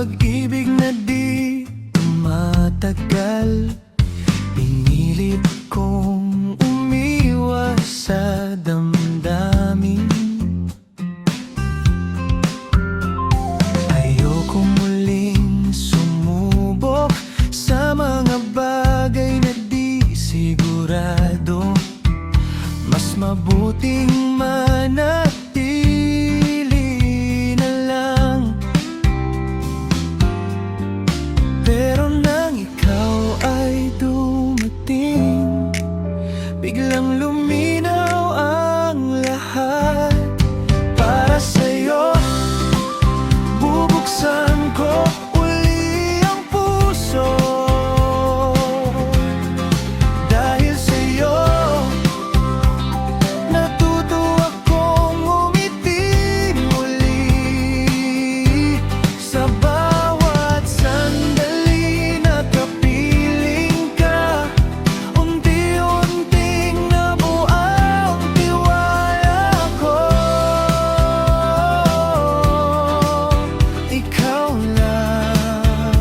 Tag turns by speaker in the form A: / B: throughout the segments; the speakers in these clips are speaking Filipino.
A: pag-ibig na di tumatagal. Pinilit kong umiwas sa damdamin. Ayoko muling sumubok sa mga bagay na di sigurado. Mas mabuting manatili na lang. Pero nang ikaw ay dumating, biglang luminaw ang lahat. Para sa'yo, bubuksan ko uli ang puso. Dahil sa'yo, natuto akong umiti muli. Sa bawat sandali na kapiling ka, unti-unting nabuo ang tiwala ko. Ikaw lang.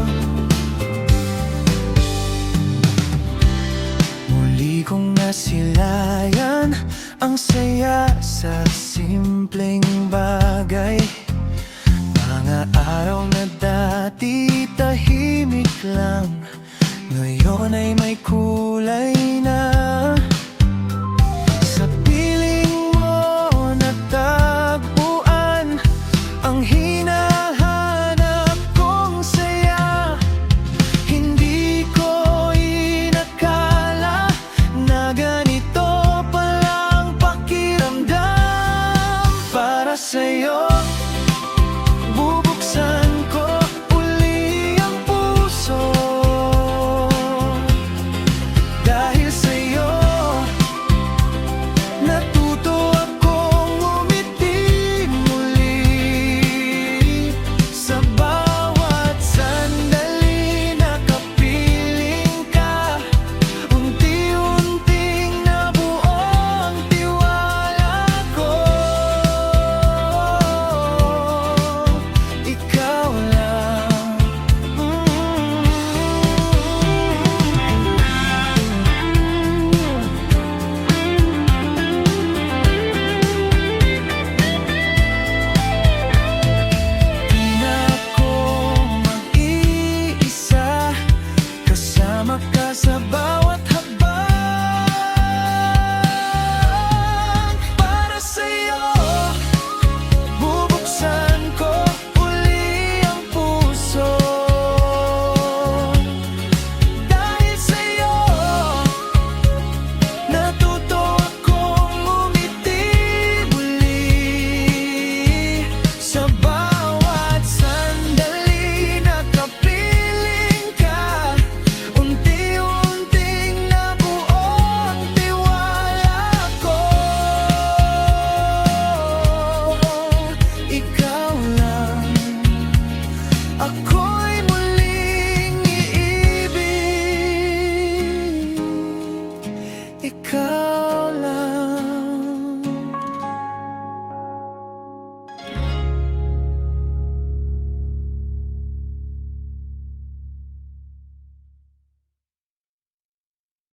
A: Muli kong nasilayan ang saya sa simpleng bagay. Mga araw na dati